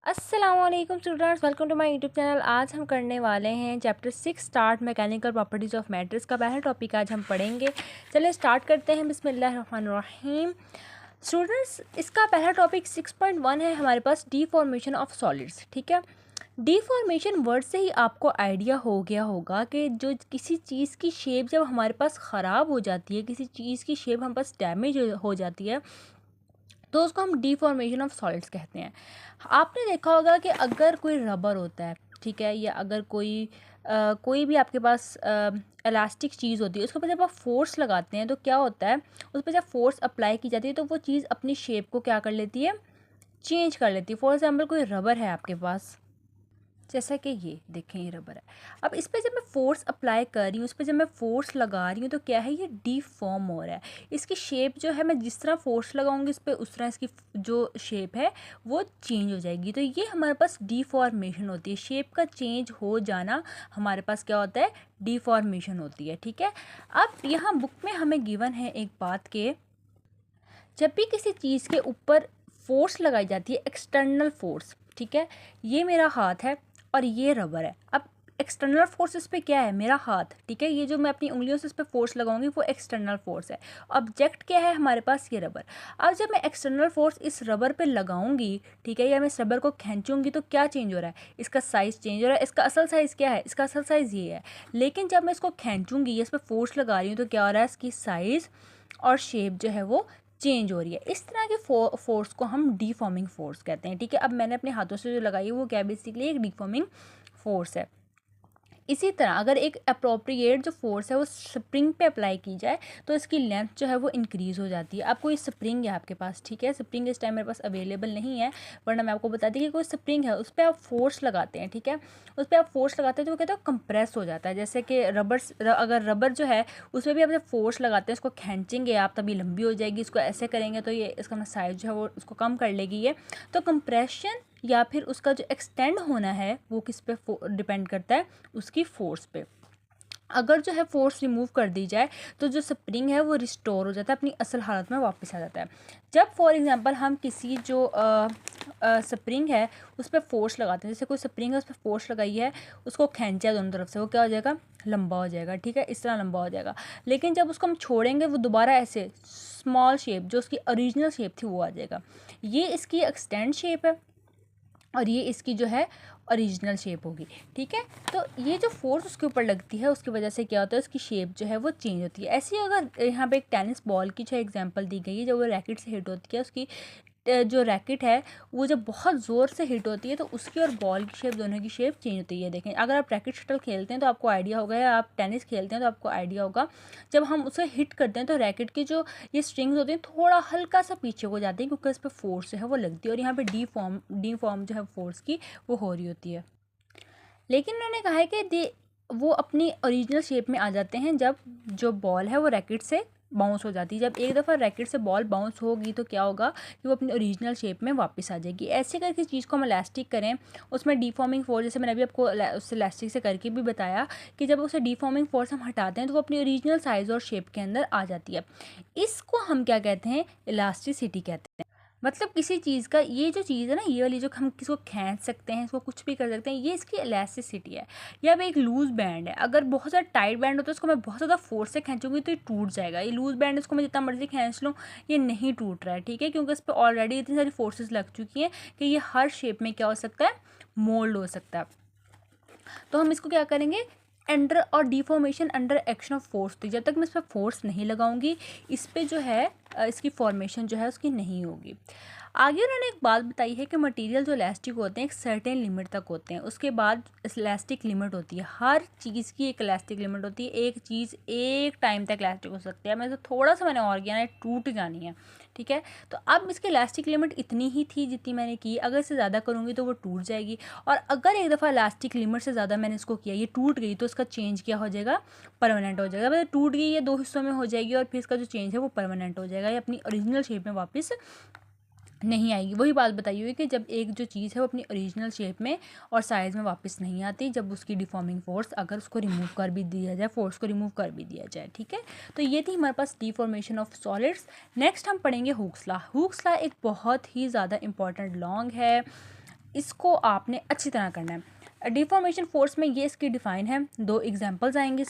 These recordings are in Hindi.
अस्सलामुअलैकुम students, welcome to my YouTube channel. आज हम करने वाले हैं chapter 6 start mechanical properties of matters का पहला टॉपिक आज हम पढ़ेंगे। चलिए स्टार्ट करते हैं। बिस्मिल्लाहिर्रहमानिर्रहीम। स्टूडेंट्स, इसका पहला टॉपिक 6.1 है हमारे पास, डीफॉर्मेशन ऑफ सॉलिड्स। ठीक है, डीफॉर्मेशन वर्ड से ही आपको आइडिया हो गया होगा कि जो किसी चीज़ की शेप जब हमारे पास ख़राब हो जाती है, किसी चीज़ की शेप हमारे पास डैमेज हो जाती है, तो उसको हम डीफॉर्मेशन ऑफ सॉलिड्स कहते हैं। आपने देखा होगा कि अगर कोई रबर होता है, ठीक है, या अगर कोई भी आपके पास इलास्टिक चीज़ होती है, उसके ऊपर जब आप फोर्स लगाते हैं तो क्या होता है, उस पर जब फोर्स अप्लाई की जाती है तो वो चीज़ अपनी शेप को क्या कर लेती है, चेंज कर लेती है। फॉर एग्जाम्पल कोई रबर है आपके पास, जैसा कि ये देखें, ये रबर है। अब इस पर जब मैं फ़ोर्स अप्लाई कर रही हूँ, इस पर जब मैं फ़ोर्स लगा रही हूँ, तो क्या है, ये डीफॉर्म हो रहा है। इसकी शेप जो है, मैं जिस तरह फ़ोर्स लगाऊंगी इस पर, उस तरह इसकी जो शेप है वो चेंज हो जाएगी। तो ये हमारे पास डीफॉर्मेशन होती है। शेप का चेंज हो जाना हमारे पास क्या होता है, डीफॉर्मेशन होती है। ठीक है, अब यहाँ बुक में हमें गिवन है एक बात के, जब भी किसी चीज़ के ऊपर फोर्स लगाई जाती है, एक्सटर्नल फोर्स, ठीक है, ये मेरा हाथ है और ये रबर है। अब एक्सटर्नल फोर्स इस पे क्या है, मेरा हाथ, ठीक है, ये जो मैं अपनी उंगलियों से इस पर फोर्स लगाऊंगी वो एक्सटर्नल फोर्स है। ऑब्जेक्ट क्या है हमारे पास, ये रबर। अब जब मैं एक्सटर्नल फोर्स इस रबर पे लगाऊंगी, ठीक है, या मैं इस रबर को खींचूंगी, तो क्या चेंज हो रहा है, इसका साइज़ चेंज हो रहा है। इसका असल साइज़ क्या है, इसका असल साइज़ ये है। लेकिन जब मैं इसको खींचूंगी या इस पर फोर्स लगा रही हूँ, तो क्या हो रहा है, इसकी साइज़ और शेप जो है वो चेंज हो रही है। इस तरह के फोर्स को हम डीफॉर्मिंग फोर्स कहते हैं। ठीक है, अब मैंने अपने हाथों से जो लगाई है वो क्या, बेसिकली एक डीफॉर्मिंग फोर्स है। इसी तरह अगर एक अप्रोप्रिएट जो फोर्स है वो स्प्रिंग पे अप्लाई की जाए, तो इसकी लेंथ जो है वो इंक्रीज़ हो जाती है। अब कोई स्प्रिंग है आपके पास, ठीक है, स्प्रिंग इस टाइम मेरे पास अवेलेबल नहीं है, वरना मैं आपको बता दी कि कोई स्प्रिंग है, उस पर आप फोर्स लगाते हैं, ठीक है, उस पर आप फोर्स लगाते हैं तो वो कहते हैं कंप्रेस हो जाता है। जैसे कि अगर रबर जो है उस पर भी आप जब फोर्स लगाते हैं, इसको खींचेंगे आप, तभी लंबी हो जाएगी। इसको ऐसे करेंगे तो ये इसका साइज जो है वो उसको कम कर लेगी ये। तो कंप्रेशन या फिर उसका जो एक्सटेंड होना है वो किस पे डिपेंड करता है, उसकी फोर्स पे। अगर जो है फोर्स रिमूव कर दी जाए तो जो स्प्रिंग है वो रिस्टोर हो जाता है, अपनी असल हालत में वापस आ जाता है। जब फॉर एग्जांपल हम किसी जो स्प्रिंग है उस पर फोर्स लगाते हैं, जैसे कोई स्प्रिंग है उस पर फोर्स लगाई है, उसको खींचा दोनों तरफ से, वो क्या हो जाएगा, लंबा हो जाएगा। ठीक है, इस तरह लंबा हो जाएगा। लेकिन जब उसको हम छोड़ेंगे वो दोबारा ऐसे स्मॉल शेप, जो उसकी ओरिजिनल शेप थी, वो आ जाएगा। ये इसकी एक्सटेंड शेप है और ये इसकी जो है ओरिजिनल शेप होगी। ठीक है, तो ये जो फोर्स उसके ऊपर लगती है उसकी वजह से क्या होता है, उसकी शेप जो है वो चेंज होती है। ऐसे ही अगर यहाँ पे एक टेनिस बॉल की जो एग्जांपल दी गई है, जब वो रैकेट से हिट होती है, उसकी जो रैकेट है वो जब बहुत ज़ोर से हिट होती है तो उसकी और बॉल की शेप, दोनों की शेप चेंज होती है। देखें, अगर आप रैकेट शटल खेलते हैं तो आपको आइडिया होगा, या आप टेनिस खेलते हैं तो आपको आइडिया होगा, जब हम उसे हिट करते हैं तो रैकेट की जो ये स्ट्रिंग्स होती हैं थोड़ा हल्का सा पीछे हो जाती हैं, क्योंकि इस पर फोर्स जो है वो लगती है, और यहाँ पे डी फॉर्म जो है फोर्स की वो हो रही होती है। लेकिन उन्होंने कहा है कि वो अपनी ओरिजिनल शेप में आ जाते हैं जब जो बॉल है वो रैकेट से बाउंस हो जाती है। जब एक दफ़ा रैकेट से बॉल बाउंस होगी तो क्या होगा कि वो अपनी ओरिजिनल शेप में वापस आ जाएगी। ऐसे करके चीज़ को हम इलास्टिक करें, उसमें डीफॉर्मिंग फोर्स, जैसे मैंने अभी आपको उससे इलास्टिक से करके भी बताया कि जब उसे डीफॉर्मिंग फोर्स हम हटाते हैं तो वो अपनी ओरिजिनल साइज़ और शेप के अंदर आ जाती है। इसको हम क्या कहते हैं, इलास्टिसिटी कहते हैं। मतलब किसी चीज़ का, ये जो चीज़ है ना, ये वाली जो हम किसी को खींच सकते हैं, इसको कुछ भी कर सकते हैं, ये इसकी इलास्टिसिटी है। या अब एक लूज़ बैंड है, अगर बहुत ज़्यादा टाइट बैंड होता है, उसको मैं बहुत ज़्यादा फोर्स से खींचूंगी तो ये टूट जाएगा। ये लूज़ बैंड, इसको मैं जितना मर्जी खींच लूँ ये नहीं टूट रहा है। ठीक है, क्योंकि इस पर ऑलरेडी इतनी सारी फोर्सेस लग चुकी हैं कि ये हर शेप में क्या हो सकता है, मोल्ड हो सकता है। तो हम इसको क्या करेंगे, अंडर और deformation under action of force. तो जब तक मैं इस पर फोर्स नहीं लगाऊंगी, इस पर जो है इसकी फॉर्मेशन जो है उसकी नहीं होगी। आगे उन्होंने एक बात बताई है कि मटेरियल जो इलास्टिक होते हैं एक सर्टेन लिमिट तक होते हैं, उसके बाद इलास्टिक लिमिट होती है। हर चीज़ की एक इलास्टिक लिमिट होती है। एक चीज़ एक टाइम तक इलास्टिक हो सकती है, मैं तो थोड़ा सा मैंने और किया ना, टूट जानी है। ठीक है, तो अब इसकी इलास्टिक लिमिट इतनी ही थी जितनी मैंने की, अगर इससे ज़्यादा करूँगी तो वो टूट जाएगी। और अगर एक दफ़ा इलास्टिक लिमिट से ज़्यादा मैंने इसको किया, ये टूट गई, तो इसका चेंज क्या हो जाएगा, परमानेंट हो जाएगा। मतलब टूट गई, ये दो हिस्सों में हो जाएगी और फिर इसका जो चेंज है वो परमानेंट हो जाएगा, ये अपनी ओरिजिनल शेप में वापस नहीं आएगी। वही बात बताई हुई कि जब एक जो चीज़ है वो अपनी ओरिजिनल शेप में और साइज़ में वापस नहीं आती, जब उसकी डिफॉर्मिंग फोर्स अगर उसको रिमूव कर भी दिया जाए, फोर्स को रिमूव कर भी दिया जाए। ठीक है, तो ये थी हमारे पास डिफॉर्मेशन ऑफ सॉलिड्स। नेक्स्ट हम पढ़ेंगे हुक्स लॉ। हुक्स लॉ एक बहुत ही ज़्यादा इंपॉर्टेंट लॉन्ग है, इसको आपने अच्छी तरह करना है। डिफॉर्मेशन फोर्स में ये इसकी डिफाइन है, 2 एग्जांपल्स आएंगे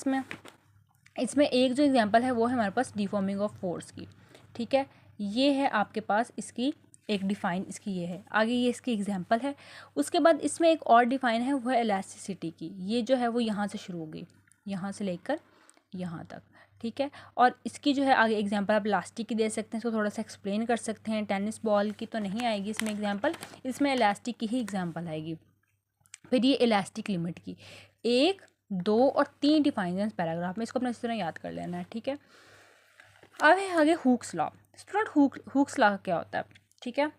इसमें एक जो एग्जांपल है वो है हमारे पास डिफॉर्मिंग ऑफ फोर्स की, ठीक है। ये है आपके पास इसकी एक डिफ़ाइन, इसकी ये है, आगे ये इसकी एग्जांपल है। उसके बाद इसमें एक और डिफ़ाइन है, वो है इलास्टिसिटी की। ये जो है वो यहाँ से शुरू होगी, यहाँ से लेकर यहाँ तक, ठीक है। और इसकी जो है आगे एग्जांपल आप इलास्टिक की दे सकते हैं, इसको थोड़ा सा एक्सप्लेन कर सकते हैं। टेनिस बॉल की तो नहीं आएगी इसमें एग्जांपल, इसमें इलास्टिक की ही एग्जांपल आएगी। फिर ये इलास्टिक लिमिट की 1, 2 और 3 डिफाइन है पैराग्राफ में, इसको अपने इस तरह याद कर लेना है, ठीक है। अब है आगे Hooke's law. Student Hooke's law क्या होता है, ठीक है।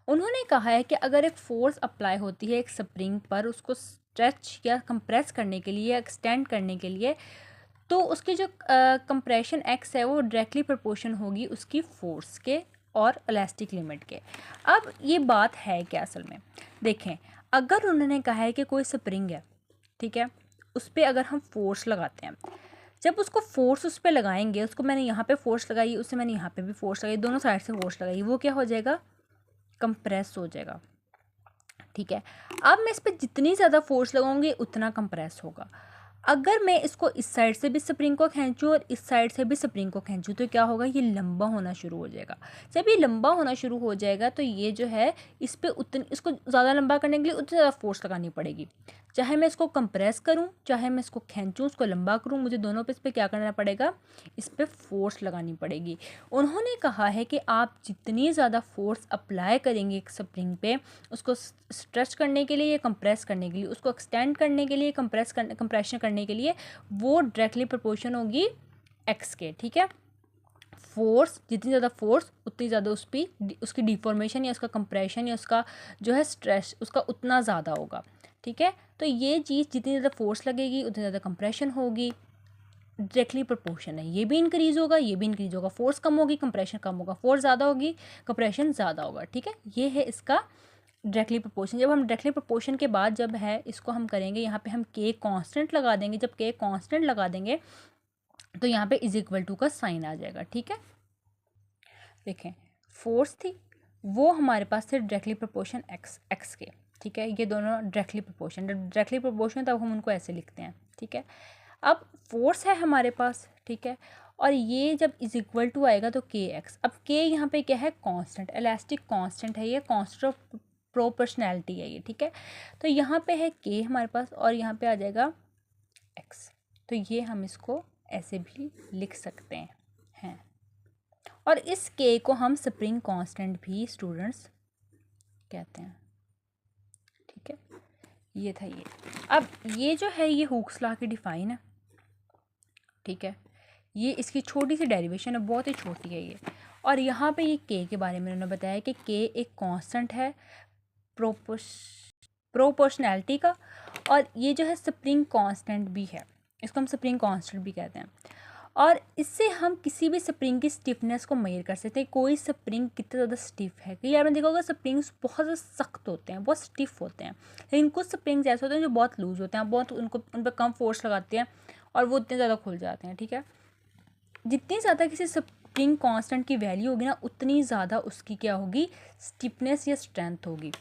उन्होंने कहा है कि अगर एक फोर्स अप्लाई होती है एक स्प्रिंग पर, उसको स्ट्रेच या कंप्रेस करने के लिए, एक्सटेंड करने के लिए, तो उसकी जो कंप्रेशन एक्स है वो डायरेक्टली प्रोपोर्शन होगी उसकी फोर्स के और इलास्टिक लिमिट के। अब ये बात है क्या असल में, देखें, अगर उन्होंने कहा है कि कोई स्प्रिंग है, ठीक है, उस पर अगर हम फोर्स लगाते हैं, जब उसको फोर्स उस पर लगाएंगे, उसको मैंने यहाँ पे फोर्स लगाई, उससे मैंने यहाँ पे भी फोर्स लगाई, दोनों साइड से फोर्स लगाई, वो क्या हो जाएगा, कंप्रेस हो जाएगा, ठीक है। अब मैं इस पर जितनी ज़्यादा फोर्स लगाऊंगी उतना कंप्रेस होगा। अगर मैं इसको इस साइड से भी स्प्रिंग को खींचूँ और इस साइड से भी स्प्रिंग को खींचूँ तो क्या होगा, ये लंबा होना शुरू हो जाएगा। जब ये लंबा होना शुरू हो जाएगा तो ये जो है इस पर इसको ज़्यादा लंबा करने के लिए उतनी ज़्यादा फोर्स लगानी पड़ेगी। चाहे मैं इसको कंप्रेस करूं, चाहे मैं इसको खींचूं, उसको लंबा करूं, मुझे दोनों पे इस पर क्या करना पड़ेगा, इस पर फोर्स लगानी पड़ेगी। उन्होंने कहा है कि आप जितनी ज़्यादा फोर्स अप्लाई करेंगे एक स्प्रिंग पे, उसको स्ट्रेच करने के लिए या कंप्रेस करने के लिए, उसको एक्सटेंड करने के लिए, कंप्रेशन करने के लिए, वो डायरेक्टली प्रोपोर्शन होगी एक्स के, ठीक है। फोर्स, जितनी ज़्यादा फोर्स उतनी ज़्यादा उस पर उसकी डिफॉर्मेशन या उसका कंप्रेशन या उसका जो है स्ट्रेस उसका उतना ज़्यादा होगा, ठीक है। तो ये चीज़ जितनी ज़्यादा फोर्स लगेगी उतनी ज़्यादा कंप्रेशन होगी, डायरेक्टली प्रोपोर्शन है। ये भी इंक्रीज़ होगा, ये भी इंक्रीज़ होगा, फोर्स कम होगी, कंप्रेशन कम होगा, फोर्स ज़्यादा होगी, कंप्रेशन ज़्यादा होगा, ठीक है। ये है इसका डायरेक्टली प्रोपोर्शन। जब हम डायरेक्टली प्रोपोर्शन के बाद जब है इसको हम करेंगे, यहाँ पे हम के कांस्टेंट लगा देंगे। जब के कांस्टेंट लगा देंगे तो यहाँ पे इज इक्वल टू का साइन आ जाएगा, ठीक है। देखें, फोर्स थी वो हमारे पास थे डायरेक्टली प्रोपोर्शन एक्स के, ठीक है। ये दोनों डायरेक्टली प्रोपोर्शन तब हम उनको ऐसे लिखते हैं, ठीक है। अब फोर्स है हमारे पास, ठीक है, और ये जब इज इक्वल टू आएगा तो के एक्स। अब के यहाँ पे क्या है, कांस्टेंट, इलास्टिक कांस्टेंट है ये, कांस्टेंट ऑफ प्रोपोर्शनैलिटी है ये, ठीक है। तो यहाँ पे है के हमारे पास और यहाँ पे आ जाएगा एक्स। तो ये हम इसको ऐसे भी लिख सकते हैं। और इस के को हम स्प्रिंग कांस्टेंट भी स्टूडेंट्स कहते हैं, ठीक है। ये था ये। अब ये जो है ये हुक्स लॉ की डिफाइन है, ठीक है। ये इसकी छोटी सी डेरिवेशन है, बहुत ही छोटी है ये। और यहाँ पे ये के के बारे में उन्होंने बताया कि के एक कांस्टेंट है प्रोपोर्शनैलिटी का, और ये जो है स्प्रिंग कांस्टेंट भी है, इसको हम स्प्रिंग कांस्टेंट भी कहते हैं। और इससे हम किसी भी स्प्रिंग की स्टिफनेस को मेजर कर सकते हैं, कोई स्प्रिंग कितना ज़्यादा स्टिफ है। कई आपने देखा होगा स्प्रिंग्स बहुत ज़्यादा सख्त होते हैं, बहुत स्टिफ होते हैं, लेकिन कुछ स्प्रिंग्स ऐसे होते हैं जो बहुत लूज होते हैं, बहुत उन पर कम फोर्स लगाते हैं और वो उतने ज़्यादा खुल जाते हैं, ठीक है। जितनी ज़्यादा किसी स्प्रिंग कांस्टेंट की वैल्यू होगी ना, उतनी ज़्यादा उसकी क्या होगी, स्टिफनेस या स्ट्रेंथ होगी।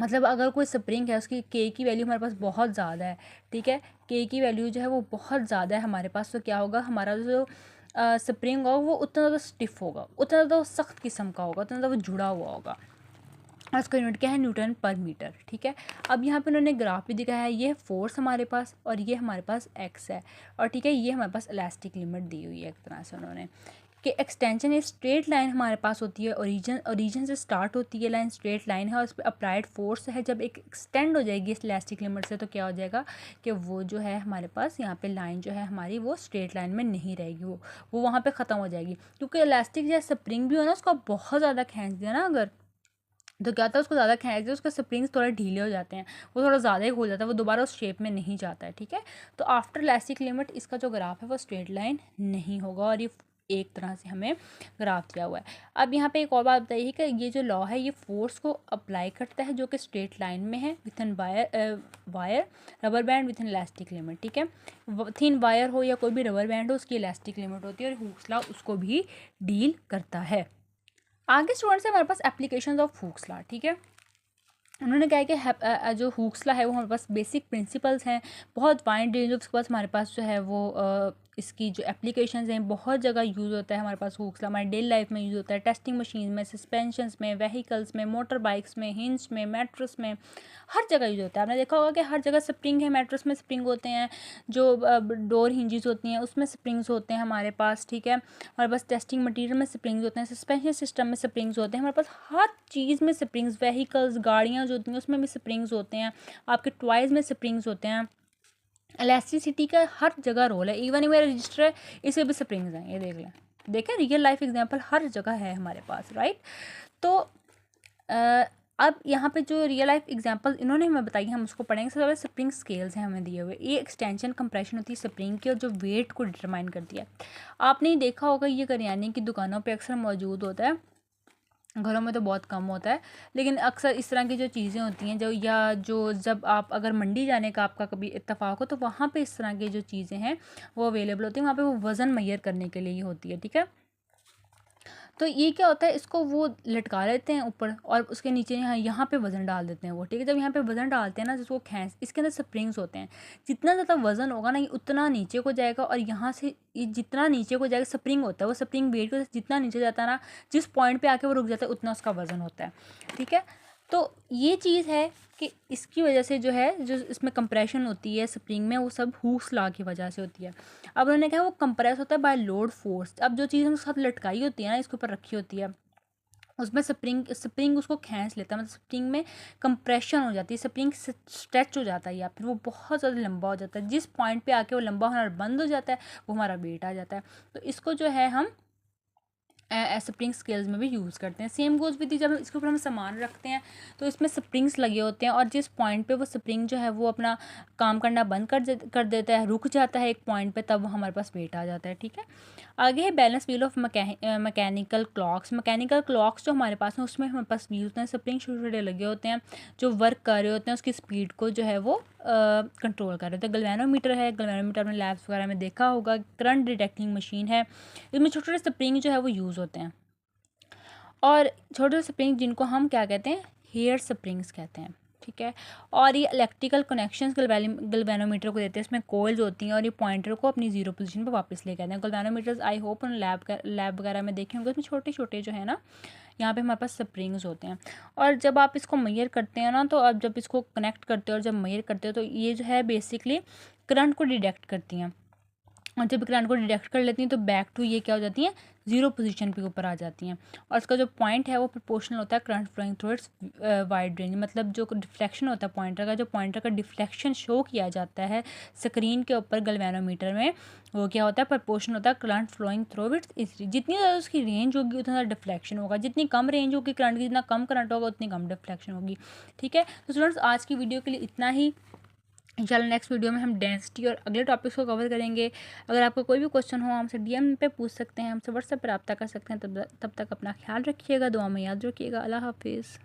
मतलब अगर कोई स्प्रिंग है उसकी के की वैल्यू हमारे पास बहुत ज़्यादा है, ठीक है, के की वैल्यू जो है वो बहुत ज़्यादा है हमारे पास, तो क्या होगा, हमारा जो स्प्रिंग होगा वो उतना ज़्यादा स्टिफ होगा, उतना ज़्यादा सख्त किस्म का होगा, उतना ज़्यादा वो जुड़ा हुआ होगा। और उसका यूनिट क्या है, न्यूटन पर मीटर, ठीक है। अब यहाँ पे उन्होंने ग्राफ भी दिखाया है, ये फोर्स हमारे पास और ये हमारे पास एक्स है, और ठीक है, ये हमारे पास इलास्टिक लिमिट दी हुई है एक तरह से उन्होंने, कि एक्सटेंशन ये स्ट्रेट लाइन हमारे पास होती है, ओरिजिन से स्टार्ट होती है लाइन, स्ट्रेट लाइन है, और उस पर अप्लाइड फोर्स है। जब एक एक्सटेंड हो जाएगी इस इलास्टिक लिमिट से तो क्या हो जाएगा कि वो जो है हमारे पास यहाँ पे लाइन जो है हमारी वो स्ट्रेट लाइन में नहीं रहेगी, वो वहाँ पे ख़त्म हो जाएगी। क्योंकि इलास्टिक या स्प्रिंग भी हो ना, उसका बहुत ज़्यादा खींच दिया ना अगर, तो क्या होता है, उसको ज़्यादा खींच दिया, उसके स्प्रिंग्स थोड़े ढीले हो जाते हैं, वो थोड़ा ज़्यादा ही हो जाता है, वो दोबारा उस शेप में नहीं जाता है, ठीक है। तो आफ्टर इलास्टिक लिमिट इसका जो ग्राफ है वो स्ट्रेट लाइन नहीं होगा, और ये एक तरह से हमें ग्राफ दिया हुआ है। अब यहाँ पे एक और बात बताइए कि ये जो लॉ है ये फोर्स को अप्लाई करता है जो कि स्ट्रेट लाइन में है, with an wire rubber band with an elastic limit, ठीक है। थिन वायर हो या कोई भी रबर बैंड हो, उसकी इलास्टिक लिमिट होती है, और हुक्स लॉ उसको भी डील करता है। आगे स्टूडेंट्स है हमारे पास एप्लीकेशंस ऑफ हुक्स लॉ, ठीक है। उन्होंने कहा है कि जो हुक्सला है वो हमारे पास बेसिक प्रिंसिपल्स हैं, बहुत वाइड रेंज ऑफ उसके पास हमारे पास जो है वो इसकी जो एप्लीकेशंस हैं बहुत जगह यूज़ होता है हमारे पास हुक्सला, हमारी डेली लाइफ में यूज़ होता है, टेस्टिंग मशीन में, सस्पेंशंस में, व्हीकल्स में, मोटर बाइक्स में, हिंज में, मेट्रस में, हर जगह यूज़ होता है। आपने देखा होगा कि हर जगह स्प्रिंग है, मेट्रस में स्प्रिंग होते हैं, जो डोर हिंजेस होती हैं उसमें स्प्रिंग्स होते हैं हमारे पास, ठीक है। हमारे पास टेस्टिंग मटीरियल में स्प्रिंग्स होते हैं, सस्पेंशन सिस्टम में स्प्रिंग्स होते हैं, हमारे पास हर चीज़ में स्प्रिंग्स, व्हीकल्स, गाड़ियाँ जो होती हैं उसमें भी स्प्रिंग्स होते हैं, आपके टॉयज़ में स्प्रिंग्स होते हैं। इलास्टिसिटी का हर जगह रोल है, इवन मेरा रजिस्टर है इसमें भी स्प्रिंग्स हैं, ये देख लें, देखें रियल लाइफ एग्जांपल हर जगह है हमारे पास, राइट। तो अब यहाँ पे जो रियल लाइफ एग्जांपल इन्होंने हमें बताई हम उसको पढ़ेंगे। सबसे पहले स्प्रिंग स्केल्स हैं हमें दिए हुए, ये एक्सटेंशन कंप्रेशन होती है स्प्रिंग की और जो वेट को डिटरमाइन करती है। आपने देखा होगा ये करियाने की दुकानों पे अक्सर मौजूद होता है, घरों में तो बहुत कम होता है, लेकिन अक्सर इस तरह की जो चीज़ें होती हैं जो जब आप अगर मंडी जाने का आपका कभी इत्तेफाक हो तो वहाँ पे इस तरह की जो चीज़ें हैं वो अवेलेबल होती हैं, वहाँ पे वो वज़न मैयर करने के लिए ही होती है, ठीक है। तो ये क्या होता है, इसको वो लटका लेते हैं ऊपर और उसके नीचे यहाँ पे वज़न डाल देते हैं वो, ठीक है। जब यहाँ पे वज़न डालते हैं ना जिसको खींच, इसके अंदर स्प्रिंग्स होते हैं, जितना ज़्यादा वज़न होगा ना ये उतना नीचे को जाएगा, और यहाँ से ये जितना नीचे को जाएगा स्प्रिंग होता है, वो स्प्रिंग वेट को जितना नीचे जाता है ना, जिस पॉइंट पे आके वो रुक जाता है उतना उसका वज़न होता है, ठीक है। तो ये चीज़ है कि इसकी वजह से जो है जो इसमें कंप्रेशन होती है स्प्रिंग में वो सब हुक्स लॉ की वजह से होती है। अब उन्होंने कहा वो कंप्रेस होता है बाय लोड फोर्स। अब जो चीज़ हम साथ लटकाई होती है ना, इसके ऊपर रखी होती है, उसमें स्प्रिंग उसको खींच लेता है, मतलब स्प्रिंग में कंप्रेशन हो जाती है, स्प्रिंग स्ट्रेच हो जाता है या फिर वो बहुत ज़्यादा लंबा हो जाता है, जिस पॉइंट पे आके वो लंबा होना बंद हो जाता है वो हमारा वेट आ जाता है। तो इसको जो है हम स्प्रिंग स्केल्स में भी यूज़ करते हैं। सेम गोज़ विद जब इसके ऊपर हम सामान रखते हैं तो इसमें स्प्रिंग्स लगे होते हैं, और जिस पॉइंट पे वो स्प्रिंग जो है वो अपना काम करना बंद कर देता है, रुक जाता है एक पॉइंट पे, तब वो हमारे पास वेट आ जाता है, ठीक है। आगे है balance wheel of mechanical clocks. Mechanical clocks जो हमारे पास हैं उसमें हमारे पास व्हील्स होते हैं, स्प्रिंग छोटे छोटे लगे होते हैं जो वर्क कर रहे होते हैं, उसकी स्पीड को जो है वो कंट्रोल कर रहे होते हैं। गल्वेनोमीटर है, गल्वेनोमीटर में लैब्स वगैरह में देखा होगा, करंट डिटेक्टिंग मशीन है, इसमें छोटे छोटे स्प्रिंग जो है वो यूज़ होते हैं, और छोटे स्प्रिंग जिनको हम क्या कहते हैं, हेयर स्प्रिंग्स कहते हैं, ठीक है। और ये इलेक्ट्रिकल कनेक्शंस गल्वेनोमीटर को देते हैं, इसमें कोइल्स होती हैं और ये पॉइंटर को अपनी जीरो पोजीशन पर वापस ले जाते हैं। गल्वेनोमीटर्स आई होप उन लैब वगैरह में देखे होंगे, उसमें छोटे छोटे जो है ना यहाँ पे हमारे पास स्प्रिंग्स होते हैं, और जब आप इसको मेजर करते हैं ना, तो आप जब इसको कनेक्ट करते हो और जब मेजर करते हो तो ये जो है बेसिकली करंट को डिटेक्ट करती हैं, और जब करंट को डिटेक्ट कर लेती हैं तो बैक टू ये क्या हो जाती हैं, जीरो पोजीशन पे ऊपर आ जाती हैं, और इसका जो पॉइंट है वो प्रोपोर्शनल होता है current flowing through its wide range. मतलब जो डिफ्लेक्शन होता है पॉइंटर का, जो पॉइंटर का डिफ्लेक्शन शो किया जाता है स्क्रीन के ऊपर गल्वेनोमीटर में, वो क्या होता है, प्रोपोर्शनल होता है करंट फ्लोइंग थ्रू इट्स। जितनी ज़्यादा उसकी रेंज होगी उतना ज़्यादा डिफ्लेक्शन होगा, जितनी कम रेंज होगी करंट की, जितना कम करंट होगा उतनी कम डिफ्लेक्शन होगी, ठीक है। तो स्टूडेंट्स आज की वीडियो के लिए इतना ही, इंशाल्लाह नेक्स्ट वीडियो में हम डेंसिटी और अगले टॉपिक्स को कवर करेंगे। अगर आपको कोई भी क्वेश्चन हो हमसे DM पे पूछ सकते हैं, हमसे व्हाट्सएप पर रब्ता कर सकते हैं। तब तक अपना ख्याल रखिएगा, दुआ में याद रखिएगा। अल्लाह हाफिज़।